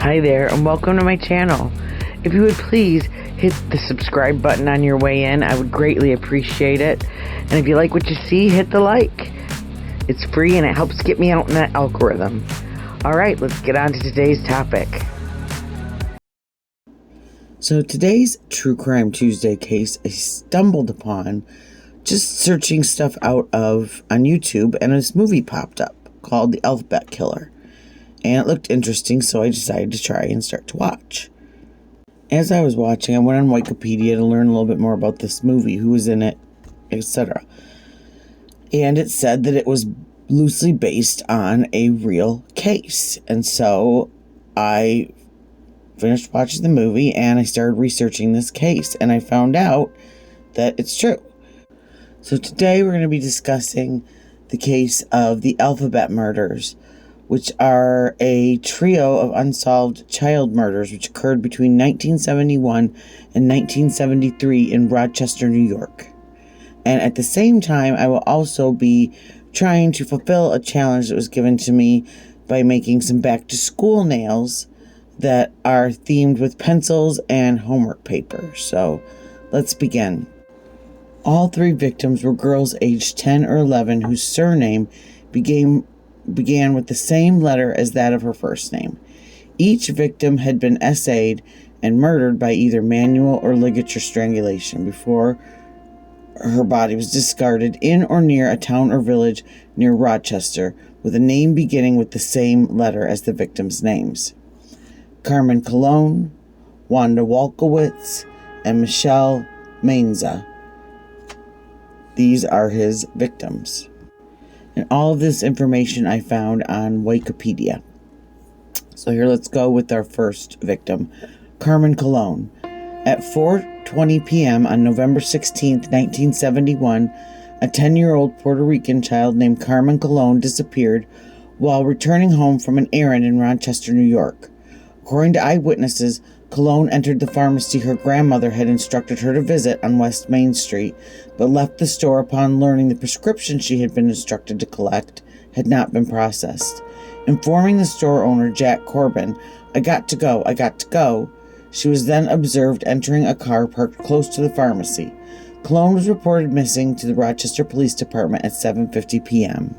Hi there, and welcome to my channel. If you would please hit the subscribe button on your way in, I would greatly appreciate it. And if you like what you see, hit the like. It's free and it helps get me out in that algorithm. Alright, let's get on to today's topic. So today's True Crime Tuesday case I stumbled upon just searching stuff out of on YouTube, and this movie popped up called The Alphabet Killer. And it looked interesting, so I decided to try and start to watch. As I was watching, I went on Wikipedia to learn a little bit more about this movie, who was in it, etc. And it said that it was loosely based on a real case. And so I finished watching the movie and I started researching this case, and I found out that it's true. So today we're going to be discussing the case of the Alphabet Murders, which are a trio of unsolved child murders which occurred between 1971 and 1973 in Rochester, New York. And at the same time, I will also be trying to fulfill a challenge that was given to me by making some back-to-school nails that are themed with pencils and homework paper. So let's begin. All three victims were girls aged 10 or 11 whose surname began with the same letter as that of her first name. Each victim had been essayed and murdered by either manual or ligature strangulation before her body was discarded in or near a town or village near Rochester with a name beginning with the same letter as the victims' names. Carmen Colon, Wanda Wolkowitz, and Michelle Mainza. These are his victims. And all of this information I found on Wikipedia. So here, let's go with our first victim, Carmen Colon. At 4:20 p.m. on November 16, 1971, a 10-year-old Puerto Rican child named Carmen Colon disappeared while returning home from an errand in Rochester, New York. According to eyewitnesses, Colon entered the pharmacy her grandmother had instructed her to visit on West Main Street, but left the store upon learning the prescription she had been instructed to collect had not been processed. Informing the store owner, Jack Corbin, I got to go, she was then observed entering a car parked close to the pharmacy. Colon was reported missing to the Rochester Police Department at 7:50 p.m.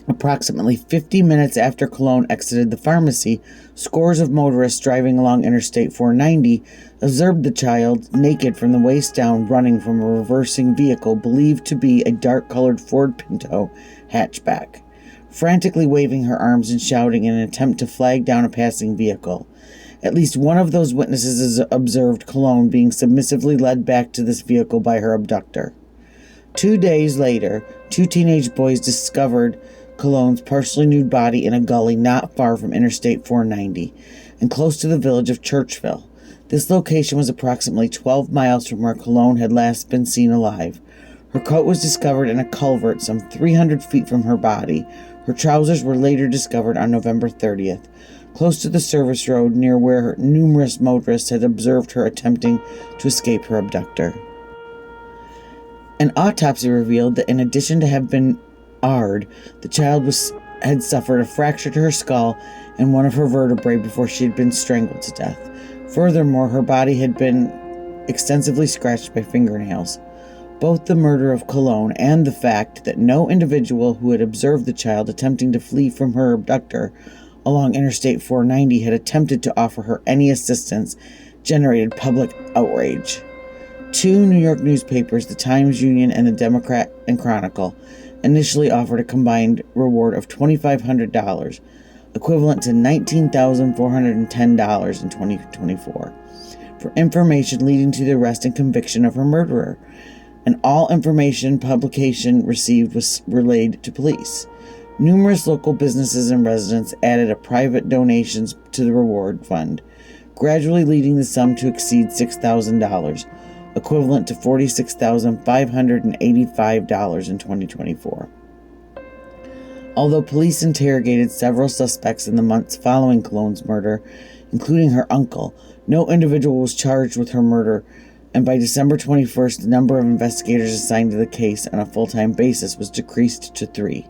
Approximately 50 minutes after Colon exited the pharmacy, scores of motorists driving along Interstate 490 observed the child, naked from the waist down, running from a reversing vehicle believed to be a dark-colored Ford Pinto hatchback, frantically waving her arms and shouting in an attempt to flag down a passing vehicle. At least one of those witnesses observed Colon being submissively led back to this vehicle by her abductor. 2 days later, two teenage boys discovered Colon's partially nude body in a gully not far from Interstate 490 and close to the village of Churchville. This location was approximately 12 miles from where Colon had last been seen alive. Her coat was discovered in a culvert some 300 feet from her body. Her trousers were later discovered on November 30th, close to the service road near where numerous motorists had observed her attempting to escape her abductor. An autopsy revealed that in addition to have been the child had suffered a fracture to her skull and one of her vertebrae before she had been strangled to death. Furthermore, her body had been extensively scratched by fingernails. Both the murder of Colon and the fact that no individual who had observed the child attempting to flee from her abductor along Interstate 490 had attempted to offer her any assistance generated public outrage. Two New York newspapers, the Times-Union and the Democrat and Chronicle, initially offered a combined reward of $2,500, equivalent to $19,410 in 2024, for information leading to the arrest and conviction of her murderer, and all information publication received was relayed to police. Numerous local businesses and residents added a private donations to the reward fund, gradually leading the sum to exceed $6,000, equivalent to $46,585 in 2024. Although police interrogated several suspects in the months following Colon's murder, including her uncle, no individual was charged with her murder, and by December 21st, the number of investigators assigned to the case on a full-time basis was decreased to 3.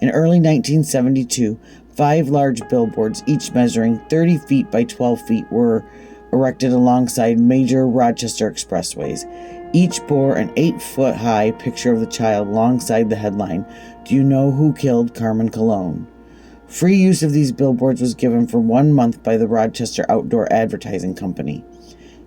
In early 1972, 5 large billboards, each measuring 30 feet by 12 feet, were erected alongside major Rochester expressways. Each bore an 8-foot-high picture of the child alongside the headline, "Do you know who killed Carmen Colon?" Free use of these billboards was given for 1 month by the Rochester Outdoor Advertising Company.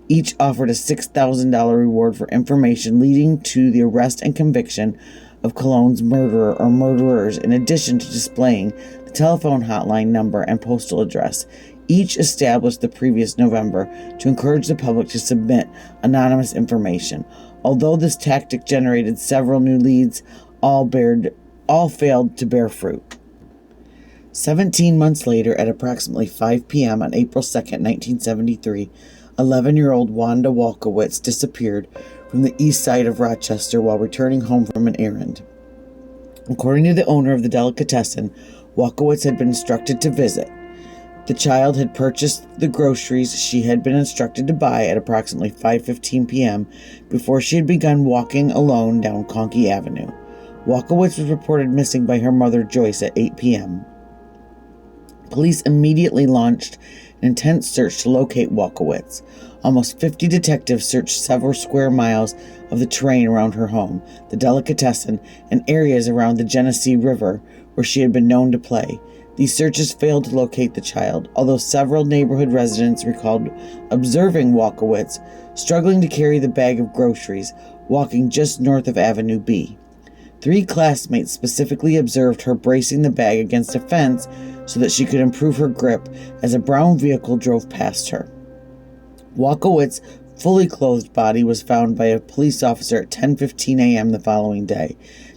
Each offered a $6,000 reward for information leading to the arrest and conviction of Colon's murderer or murderers, in addition to displaying the telephone hotline number and postal address, each established the previous November, to encourage the public to submit anonymous information. Although this tactic generated several new leads, all failed to bear fruit. 17 months later, at approximately 5 p.m. on April 2nd, 1973, 11-year-old Wanda Walkowicz disappeared from the east side of Rochester while returning home from an errand. According to the owner of the delicatessen Walkowicz had been instructed to visit, the child had purchased the groceries she had been instructed to buy at approximately 5:15 p.m. before she had begun walking alone down Conkey Avenue. Walkowicz was reported missing by her mother Joyce at 8 p.m. Police immediately launched an intense search to locate Walkowicz. Almost 50 detectives searched several square miles of the terrain around her home, the delicatessen, and areas around the Genesee River where she had been known to play. These searches failed to locate the child, although several neighborhood residents recalled observing Walkowicz struggling to carry the bag of groceries, walking just north of Avenue B. 3 classmates specifically observed her bracing the bag against a fence so that she could improve her grip as a brown vehicle drove past her. Walkowitz's fully clothed body was found by a police officer at 10:15 a.m. the following day,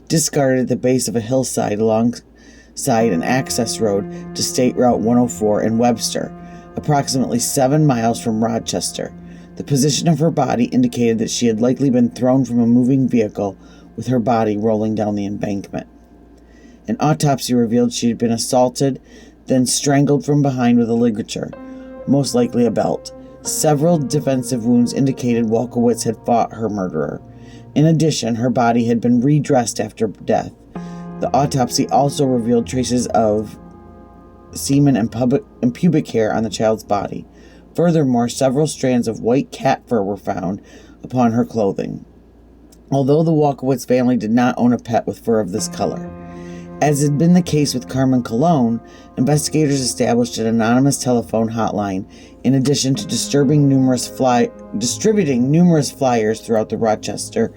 discarded at the base of a hillside alongside an access road to State Route 104 in Webster, approximately 7 miles from Rochester. The position of her body indicated that she had likely been thrown from a moving vehicle, with her body rolling down the embankment. An autopsy revealed she had been assaulted, then strangled from behind with a ligature, most likely a belt. Several defensive wounds indicated Walkowicz had fought her murderer. In addition, her body had been redressed after death. The autopsy also revealed traces of semen and pubic hair on the child's body. Furthermore, several strands of white cat fur were found upon her clothing, although the Walkowicz family did not own a pet with fur of this color. As had been the case with Carmen Colon, investigators established an anonymous telephone hotline, in addition to distributing numerous flyers throughout the Rochester,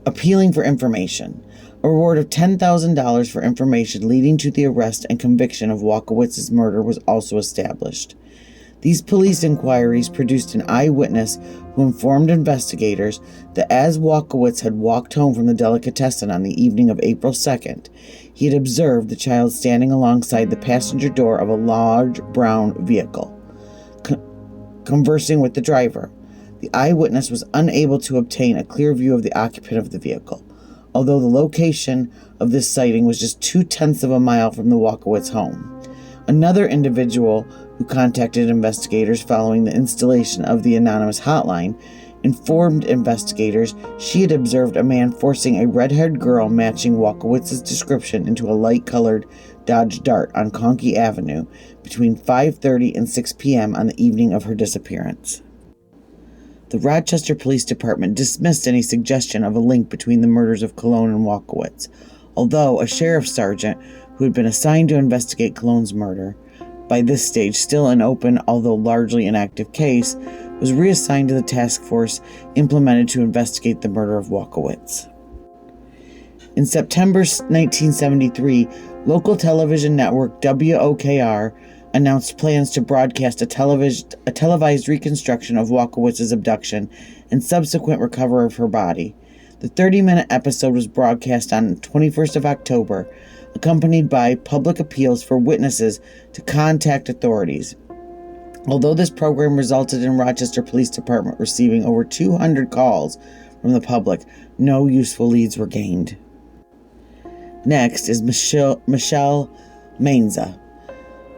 appealing for information. A reward of $10,000 for information leading to the arrest and conviction of Walkowitz's murder was also established. These police inquiries produced an eyewitness who informed investigators that as Walkowicz had walked home from the delicatessen on the evening of April 2nd, he had observed the child standing alongside the passenger door of a large brown vehicle, conversing with the driver. The eyewitness was unable to obtain a clear view of the occupant of the vehicle, although the location of this sighting was just 0.2 of a mile from the Walkowicz home. Another individual who contacted investigators following the installation of the anonymous hotline informed investigators she had observed a man forcing a red-haired girl matching Walkowitz's description into a light-colored Dodge Dart on Conkey Avenue between 5:30 and 6 p.m. on the evening of her disappearance. The Rochester Police Department dismissed any suggestion of a link between the murders of Colon and Walkowicz, although a sheriff's sergeant who had been assigned to investigate Colon's murder, by this stage still an open, although largely inactive case, was reassigned to the task force implemented to investigate the murder of Walkowicz. In September 1973, local television network WOKR announced plans to broadcast a televised reconstruction of Walkowitz's abduction and subsequent recovery of her body. The 30-minute episode was broadcast on the 21st of October, accompanied by public appeals for witnesses to contact authorities. Although this program resulted in Rochester Police Department receiving over 200 calls from the public, no useful leads were gained. Next is Michelle Mainza.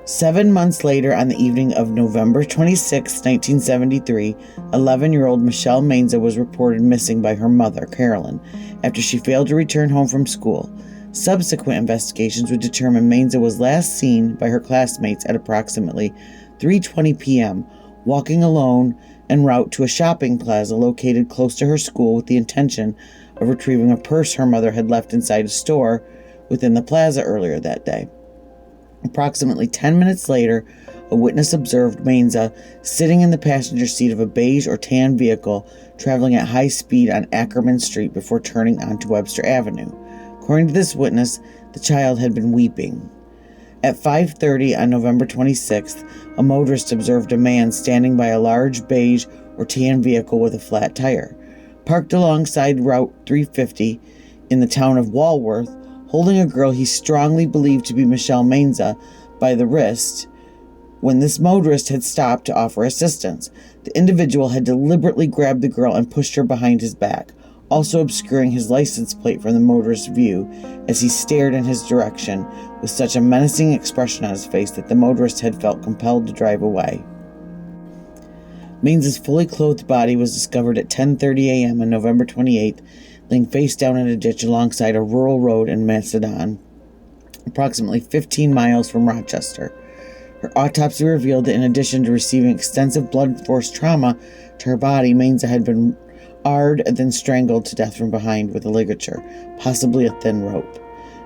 7 months later, on the evening of November 26, 1973, 11-year-old Michelle Mainza was reported missing by her mother, Carolyn, after she failed to return home from school. Subsequent investigations would determine Mainza was last seen by her classmates at approximately 3:20 p.m., walking alone en route to a shopping plaza located close to her school with the intention of retrieving a purse her mother had left inside a store within the plaza earlier that day. Approximately 10 minutes later, a witness observed Mainza sitting in the passenger seat of a beige or tan vehicle traveling at high speed on Ackerman Street before turning onto Webster Avenue. According to this witness, the child had been weeping. At 5:30 on November 26th, a motorist observed a man standing by a large beige or tan vehicle with a flat tire. Parked alongside Route 350 in the town of Walworth, holding a girl he strongly believed to be Michelle Mainza by the wrist, when this motorist had stopped to offer assistance. The individual had deliberately grabbed the girl and pushed her behind his back, also obscuring his license plate from the motorist's view as he stared in his direction with such a menacing expression on his face that the motorist had felt compelled to drive away. Mainza's fully clothed body was discovered at 10:30 a.m. on November 28th, laying face down in a ditch alongside a rural road in Macedon, approximately 15 miles from Rochester. Her autopsy revealed that in addition to receiving extensive blunt force trauma to her body, Mainza had been arred and then strangled to death from behind with a ligature, possibly a thin rope.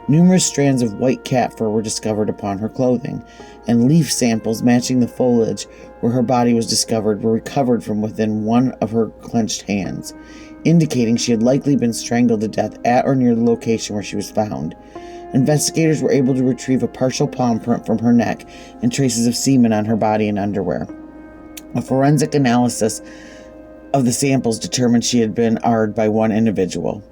Numerous strands of white cat fur were discovered upon her clothing, and leaf samples matching the foliage where her body was discovered were recovered from within one of her clenched hands, indicating she had likely been strangled to death at or near the location where she was found. Investigators were able to retrieve a partial palm print from her neck and traces of semen on her body and underwear. A forensic analysis of the samples determined she had been arred by one individual.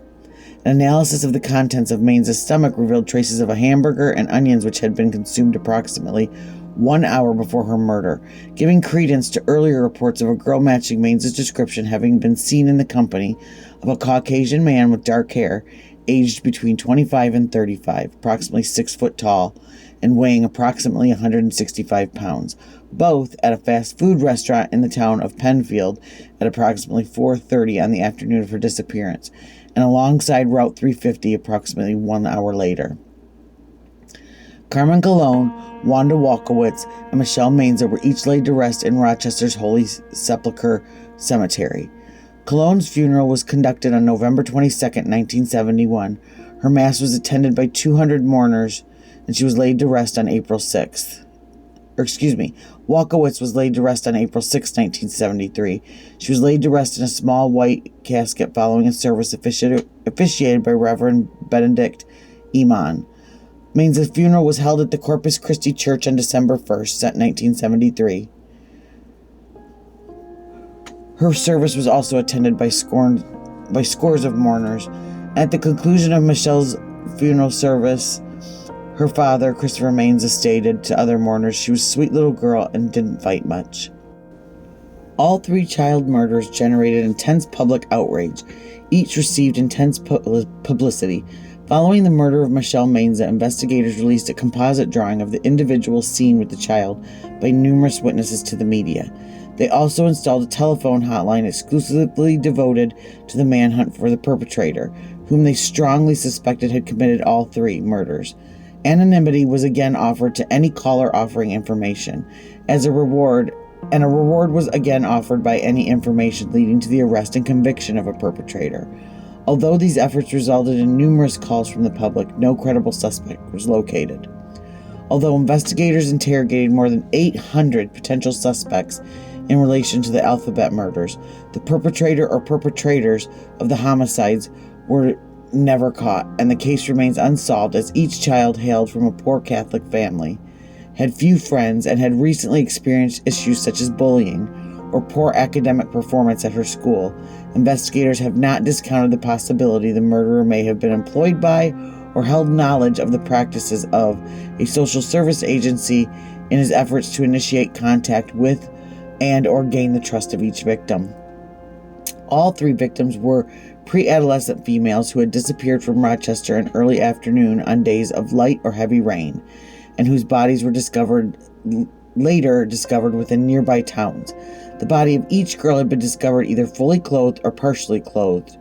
An analysis of the contents of Mainza's stomach revealed traces of a hamburger and onions which had been consumed approximately 1 hour before her murder, giving credence to earlier reports of a girl matching Mainza's description having been seen in the company of a Caucasian man with dark hair, aged between 25 and 35, approximately 6 foot tall, and weighing approximately 165 pounds, both at a fast food restaurant in the town of Penfield at approximately 4:30 on the afternoon of her disappearance, and alongside Route 350 approximately 1 hour later. Carmen Colon, Wanda Walkowitz, and Michelle Mainza were each laid to rest in Rochester's Holy Sepulchre Cemetery. Colon's funeral was conducted on November 22, 1971. Her mass was attended by 200 mourners, and she was laid to rest on April 6th. Walkowitz was laid to rest on April 6, 1973. She was laid to rest in a small white casket following a service officiated by Reverend Benedict Eamon. Mainza's funeral was held at the Corpus Christi Church on December 1st, 1973. Her service was also attended by scores of mourners. At the conclusion of Michelle's funeral service, her father, Christopher Mainza, stated to other mourners she was a sweet little girl and didn't fight much. All three child murders generated intense public outrage. Each received intense publicity. Following the murder of Michelle Mainza, investigators released a composite drawing of the individual seen with the child by numerous witnesses to the media. They also installed a telephone hotline exclusively devoted to the manhunt for the perpetrator, whom they strongly suspected had committed all three murders. Anonymity was again offered to any caller offering information as a reward, and a reward was again offered by any information leading to the arrest and conviction of a perpetrator. Although these efforts resulted in numerous calls from the public, no credible suspect was located. Although investigators interrogated more than 800 potential suspects in relation to the Alphabet murders, the perpetrator or perpetrators of the homicides were never caught, and the case remains unsolved as each child hailed from a poor Catholic family, had few friends, and had recently experienced issues such as bullying or poor academic performance at her school. Investigators have not discounted the possibility the murderer may have been employed by or held knowledge of the practices of a social service agency in his efforts to initiate contact with and or gain the trust of each victim. All three victims were pre-adolescent females who had disappeared from Rochester in early afternoon on days of light or heavy rain, and whose bodies were later discovered within nearby towns. The body of each girl had been discovered either fully clothed or partially clothed.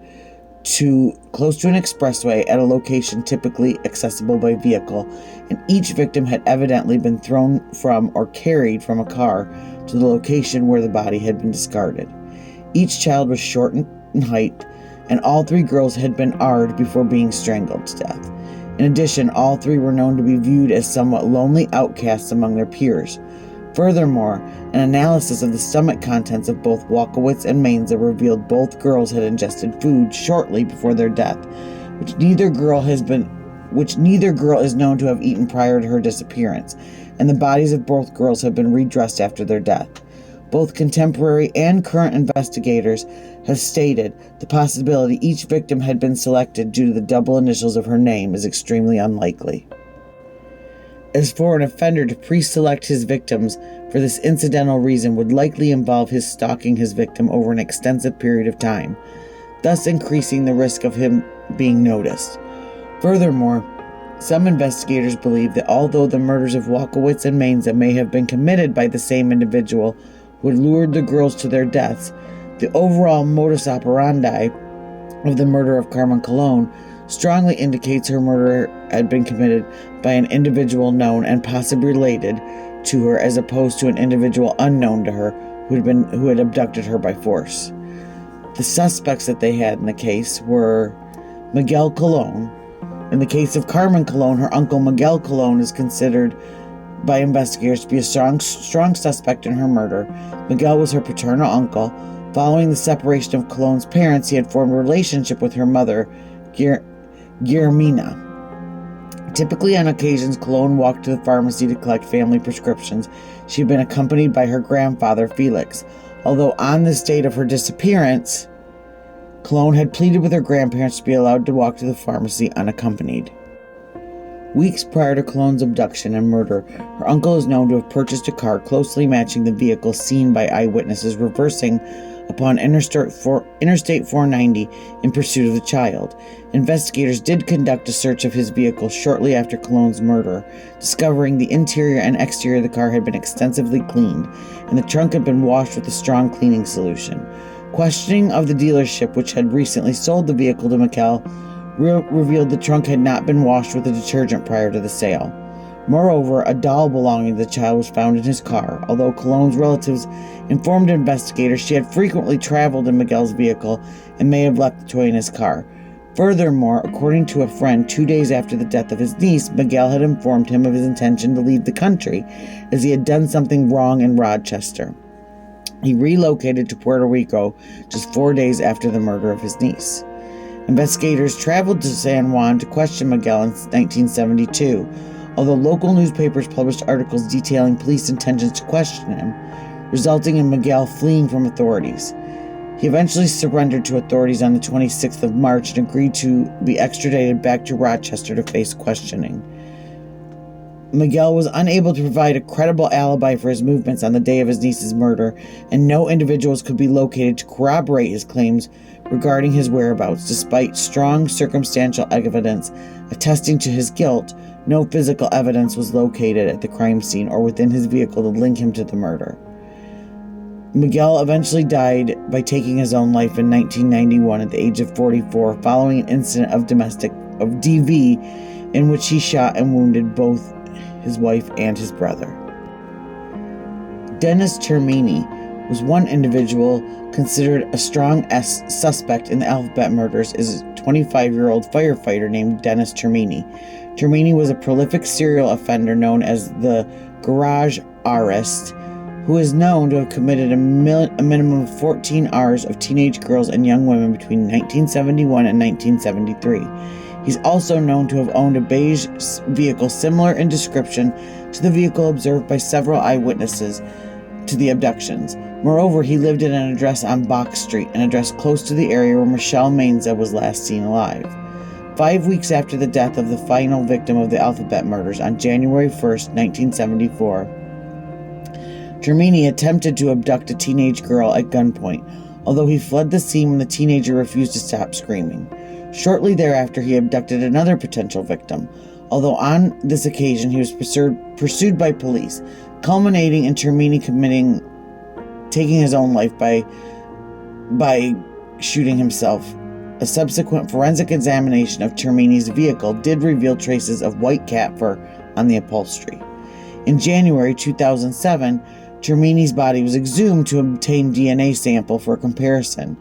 close to an expressway at a location typically accessible by vehicle, and each victim had evidently been thrown from or carried from a car to the location where the body had been discarded. Each child was short in height, and all 3 girls had been arred before being strangled to death. In addition, all 3 were known to be viewed as somewhat lonely outcasts among their peers. Furthermore, an analysis of the stomach contents of both Walkowitz and Mainza revealed both girls had ingested food shortly before their death, which neither girl is known to have eaten prior to her disappearance, and the bodies of both girls have been redressed after their death. Both contemporary and current investigators have stated the possibility each victim had been selected due to the double initials of her name is extremely unlikely. As for an offender to pre-select his victims for this incidental reason would likely involve his stalking his victim over an extensive period of time, thus increasing the risk of him being noticed. Furthermore, some investigators believe that although the murders of Walkowitz and Mainza may have been committed by the same individual who had lured the girls to their deaths, the overall modus operandi of the murder of Carmen Colon strongly indicates her murder had been committed by an individual known and possibly related to her, as opposed to an individual unknown to her who had abducted her by force. The suspects that they had in the case were Miguel Colon. In the case of Carmen Colon, her uncle Miguel Colon is considered by investigators to be a strong suspect in her murder. Miguel was her paternal uncle. Following the separation of Colon's parents, he had formed a relationship with her mother, Guillermina. Typically, on occasions, Colon walked to the pharmacy to collect family prescriptions. She had been accompanied by her grandfather, Felix. Although on this date of her disappearance, Colon had pleaded with her grandparents to be allowed to walk to the pharmacy unaccompanied. Weeks prior to Colon's abduction and murder, her uncle is known to have purchased a car closely matching the vehicle seen by eyewitnesses reversing upon Interstate 490 in pursuit of the child. Investigators did conduct a search of his vehicle shortly after Colon's murder, discovering the interior and exterior of the car had been extensively cleaned, and the trunk had been washed with a strong cleaning solution. Questioning of the dealership which had recently sold the vehicle to Miguel revealed the trunk had not been washed with a detergent prior to the sale. Moreover, a doll belonging to the child was found in his car. Although Colon's relatives informed investigators she had frequently traveled in Miguel's vehicle and may have left the toy in his car. Furthermore, according to a friend, 2 days after the death of his niece, Miguel had informed him of his intention to leave the country, as he had done something wrong in Rochester. He relocated to Puerto Rico just 4 days after the murder of his niece. Investigators traveled to San Juan to question Miguel in 1972. Although local newspapers published articles detailing police intentions to question him, resulting in Miguel fleeing from authorities. He eventually surrendered to authorities on the 26th of March and agreed to be extradited back to Rochester to face questioning. Miguel was unable to provide a credible alibi for his movements on the day of his niece's murder, and no individuals could be located to corroborate his claims regarding his whereabouts. Despite strong circumstantial evidence attesting to his guilt, no physical evidence was located at the crime scene or within his vehicle to link him to the murder. Miguel eventually died by taking his own life in 1991 at the age of 44 following an incident of DV in which he shot and wounded both his wife and his brother. Dennis Termini was one individual considered a strong suspect in the Alphabet murders is a 25-year-old firefighter named Dennis Termini. Termini was a prolific serial offender known as the Garage Artist, who is known to have committed a minimum of 14 Rs of teenage girls and young women between 1971 and 1973. He's also known to have owned a beige vehicle similar in description to the vehicle observed by several eyewitnesses to the abductions. Moreover, he lived at an address on Bach Street, an address close to the area where Michelle Mainza was last seen alive. 5 weeks after the death of the final victim of the Alphabet murders on January 1st, 1974, Termini attempted to abduct a teenage girl at gunpoint, although he fled the scene when the teenager refused to stop screaming. Shortly thereafter, he abducted another potential victim, although on this occasion he was pursued by police, culminating in Termini taking his own life by shooting himself A subsequent forensic examination of Termini's vehicle did reveal traces of white cat fur on the upholstery. In January 2007, Termini's body was exhumed to obtain DNA sample for comparison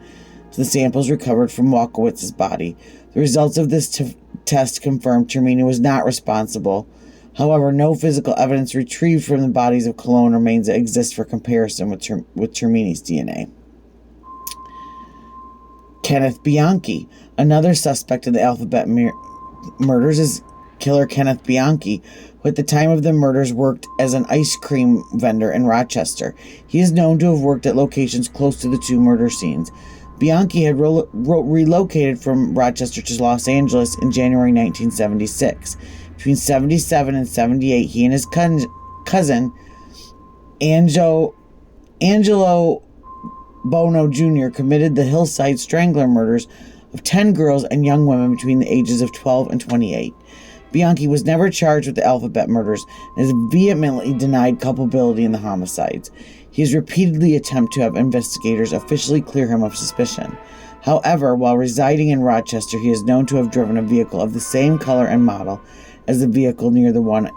to the samples recovered from Walkowitz's body. The results of this test confirmed Termini was not responsible. However, no physical evidence retrieved from the bodies of Cologne remains that exist for comparison with Termini's DNA. Kenneth Bianchi. Another suspect in the Alphabet murders is killer Kenneth Bianchi, who at the time of the murders worked as an ice cream vendor in Rochester. He is known to have worked at locations close to the two murder scenes. Bianchi had relocated from Rochester to Los Angeles in January 1976. Between 77 and 78, he and his cousin, Angelo Bono Jr., committed the Hillside Strangler murders of 10 girls and young women between the ages of 12 and 28. Bianchi was never charged with the Alphabet murders and has vehemently denied culpability in the homicides. He has repeatedly attempted to have investigators officially clear him of suspicion. However, while residing in Rochester, he is known to have driven a vehicle of the same color and model as the vehicle near the one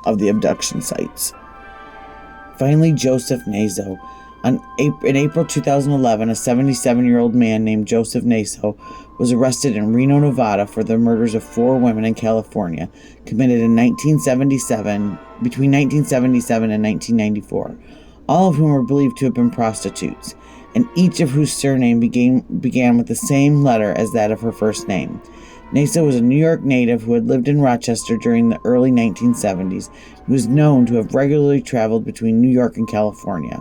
of the abduction sites. Finally, Joseph Naso. In April 2011, a 77-year-old man named Joseph Naso was arrested in Reno, Nevada for the murders of 4 women in California, committed in between 1977 and 1994, all of whom were believed to have been prostitutes, and each of whose surname began with the same letter as that of her first name. Naso was a New York native who had lived in Rochester during the early 1970s and was known to have regularly traveled between New York and California.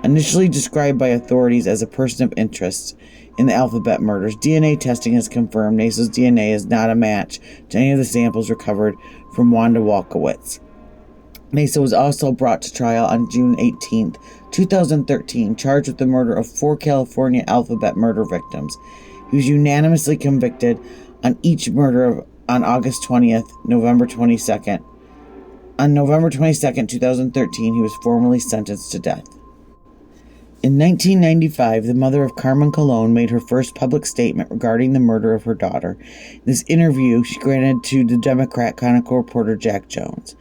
Initially described by authorities as a person of interest in the Alphabet murders, DNA testing has confirmed Naso's DNA is not a match to any of the samples recovered from Wanda Walkowitz. Naso was also brought to trial on June 18, 2013, charged with the murder of 4 California Alphabet murder victims. He was unanimously convicted on each murder on August 20th, November 22nd. On November 22nd, 2013, he was formally sentenced to death. In 1995, the mother of Carmen Cologne made her first public statement regarding the murder of her daughter. In this interview, she granted to the Democrat Chronicle reporter Jack Jones.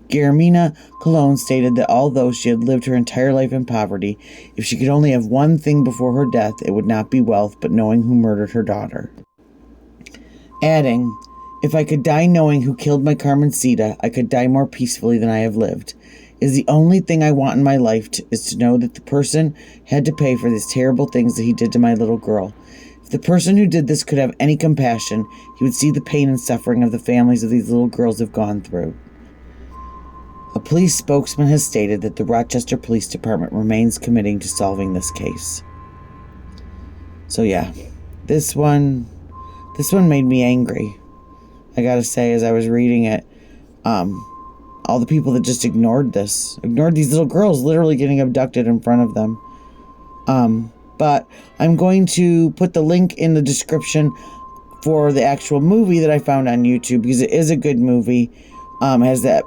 Guillermina Cologne stated that although she had lived her entire life in poverty, if she could only have one thing before her death, it would not be wealth, but knowing who murdered her daughter. Adding, "If I could die knowing who killed my Carmencita, I could die more peacefully than I have lived. Is the only thing I want in my life is to know that the person had to pay for these terrible things that he did to my little girl. If the person who did this could have any compassion, he would see the pain and suffering of the families of these little girls have gone through." A police spokesman has stated that the Rochester Police Department remains committed to solving this case. So yeah, this one made me angry. I gotta say, as I was reading it, all the people that just ignored these little girls literally getting abducted in front of them. But I'm going to put the link in the description for the actual movie that I found on YouTube, because it is a good movie. It has that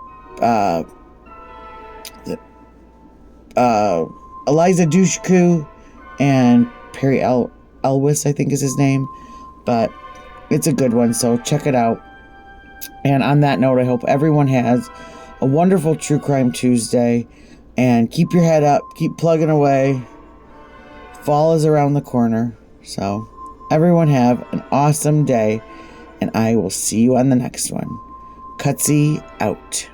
Eliza Dushku and Perry Elwes, I think is his name. But it's a good one, so check it out. And on that note, I hope everyone has a wonderful True Crime Tuesday, and keep your head up, keep plugging away. Fall is around the corner, so everyone have an awesome day, and I will see you on the next one. Cutsy out.